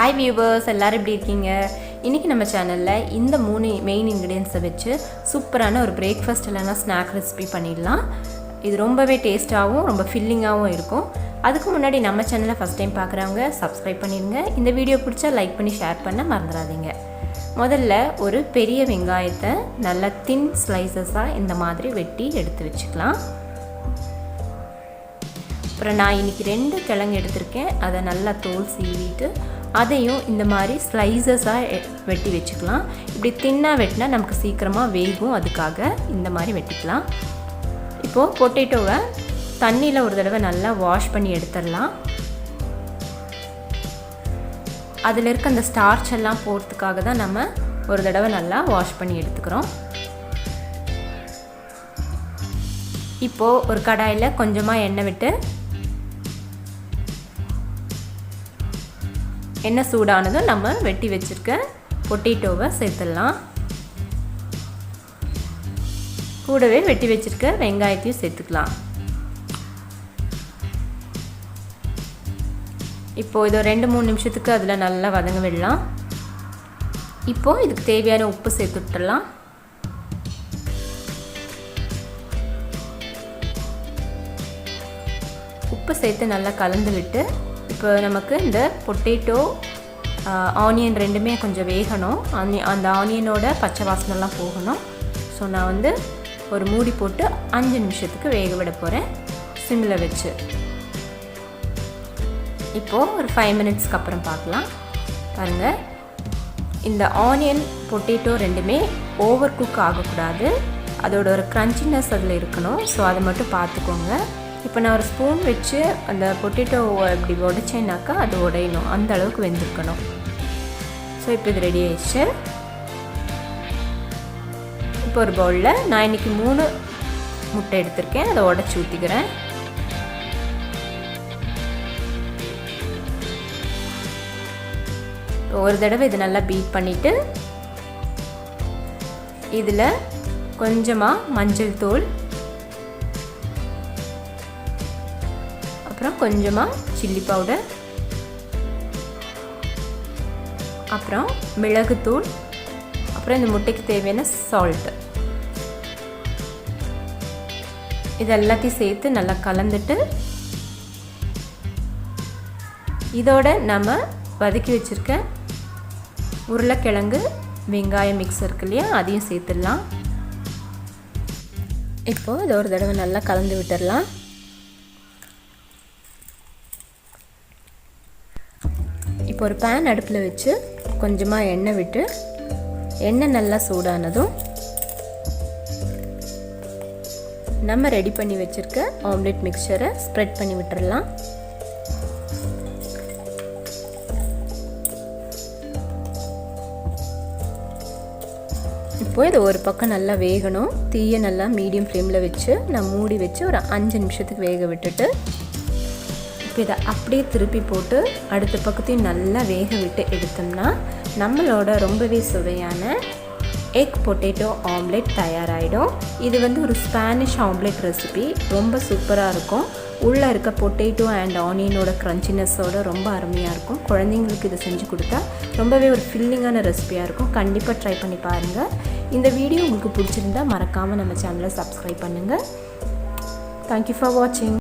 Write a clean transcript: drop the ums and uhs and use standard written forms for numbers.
Hi viewers, எல்லோரும் எப்படி இருக்கீங்க? இன்றைக்கி நம்ம சேனலில் இந்த 3 மெயின் இன்க்ரீடியன்ஸை வச்சு சூப்பரான ஒரு பிரேக்ஃபாஸ்ட் இல்லைனா ஸ்நாக் ரெசிபி பண்ணிடலாம். இது ரொம்பவே டேஸ்ட்டாகவும் ரொம்ப ஃபில்லிங்காகவும் இருக்கும். அதுக்கு முன்னாடி நம்ம சேனலை ஃபஸ்ட் டைம் பார்க்குறவங்க சப்ஸ்கிரைப் பண்ணிடுங்க. இந்த வீடியோ பிடிச்சா லைக் பண்ணி ஷேர் பண்ண மறந்துடாதீங்க. முதல்ல ஒரு பெரிய வெங்காயத்தை நல்லா தின் ஸ்லைசஸாக இந்த மாதிரி வெட்டி எடுத்து வச்சுக்கலாம். அப்புறம் நான் இன்றைக்கி 2 கிழங்கு எடுத்திருக்கேன். அதை நல்லா தோல் சீவிட்டு அதையும் இந்த மாதிரி ஸ்லைசஸாக வெட்டி வச்சுக்கலாம். இப்படி தின்னாக வெட்டினா நமக்கு சீக்கிரமாக வேகும், அதுக்காக இந்த மாதிரி வெட்டிக்கலாம். இப்போது பொட்டேட்டோவை தண்ணியில் ஒரு தடவை நல்லா வாஷ் பண்ணி எடுத்துடலாம். அதில் இருக்க அந்த ஸ்டார்ச் எல்லாம் போகிறதுக்காக தான் நம்ம ஒரு தடவை நல்லா வாஷ் பண்ணி எடுத்துக்கிறோம். இப்போது ஒரு கடாயில் கொஞ்சமாக எண்ணெய் விட்டு எண்ணெய் சூடானதும் நம்ம வெட்டி வச்சுருக்க பொட்டேட்டோவை சேர்த்துடலாம். கூடவே வெட்டி வச்சுருக்க வெங்காயத்தையும் சேர்த்துக்கலாம். இப்போது இது 2-3 நிமிஷத்துக்கு அதில் நல்லா வதங்க விடலாம். இப்போது இதுக்கு தேவையான உப்பு சேர்த்து விட்டுடலாம். உப்பு சேர்த்து நல்லா கலந்து விட்டு இப்போ நமக்கு இந்த பொட்டேட்டோ ஆனியன் ரெண்டுமே கொஞ்சம் வேகணும். அந்த ஆனியனோட பச்சை வாசனைலாம் போகணும். ஸோ நான் ஒரு மூடி போட்டு 5 நிமிஷத்துக்கு வேக விட போகிறேன், சிம்மில் வச்சு. இப்போது ஒரு 5 மினிட்ஸ்க்கு அப்புறம் பார்க்கலாம். பாருங்கள், இந்த ஆனியன் பொட்டேட்டோ ரெண்டுமே ஓவர் குக் ஆகக்கூடாது. அதோட ஒரு க்ரன்ச்சினஸ் அதில் இருக்கணும். ஸோ அதை மட்டும் பார்த்துக்கோங்க. இப்போ நான் ஒரு ஸ்பூன் வச்சு அந்த பொட்டேட்டோவை இப்படி உடைச்சேன்னாக்கா அது உடையணும், அந்த அளவுக்கு வெந்திருக்கணும். ஸோ இப்போ இது ரெடி ஆயிடுச்சு. இப்போ ஒரு பவுலில் நான் இன்றைக்கி 3 முட்டை எடுத்திருக்கேன். அதை உடைச்சி ஊற்றிக்கிறேன். ஒரு தடவை இது நல்லா பீட் பண்ணிவிட்டு இதில் கொஞ்சமாக மஞ்சள் தூள், அப்புறம் கொஞ்சமாக சில்லி பவுடர், அப்புறம் மிளகுத்தூள், அப்புறம் இந்த முட்டைக்கு தேவையான சால்ட்டு, இது எல்லாத்தையும் சேர்த்து நல்லா கலந்துட்டு இதோட நம்ம வதக்கி வச்சுருக்க உருளைக்கிழங்கு வெங்காயம் மிக்ஸ் இருக்கு இல்லையா, அதையும் சேர்த்துடலாம். இப்போது இதை ஒரு தடவை நல்லா கலந்து விட்டுடலாம். இப்போ ஒரு பேன் அடுப்பில் வச்சு கொஞ்சமாக எண்ணெய் விட்டு எண்ணெய் நல்லா சூடானதும் நம்ம ரெடி பண்ணி வச்சுருக்க ஆம்லெட் மிக்சரை ஸ்ப்ரெட் பண்ணி விட்டுடலாம். இப்போது இது ஒரு பக்கம் நல்லா வேகணும். தீயை நல்லா மீடியம் ஃப்ளேமில் வச்சு நான் மூடி வச்சு ஒரு 5 நிமிஷத்துக்கு வேக விட்டுட்டு இப்போ இதை அப்படியே திருப்பி போட்டு அடுத்த பக்கத்தையும் நல்லா வேக விட்டு எடுத்தோம்னா நம்மளோட ரொம்பவே சுவையான எக் பொட்டேட்டோ ஆம்லெட் தயாராகிடும். இது ஒரு ஸ்பானிஷ் ஆம்லெட் ரெசிபி, ரொம்ப சூப்பராக இருக்கும். உள்ளே இருக்க பொட்டேட்டோ அண்ட் ஆனியனோட க்ரன்ச்சினஸோட ரொம்ப அருமையாக இருக்கும். குழந்தைங்களுக்கு இதை செஞ்சு கொடுத்தா ரொம்பவே ஒரு ஃபில்லிங்கான ரெசிபியாக இருக்கும். கண்டிப்பாக ட்ரை பண்ணி பாருங்கள். இந்த வீடியோ உங்களுக்கு பிடிச்சிருந்தா மறக்காமல் நம்ம சேனலை சப்ஸ்கிரைப் பண்ணுங்கள். தேங்க்யூ ஃபார் வாட்சிங்.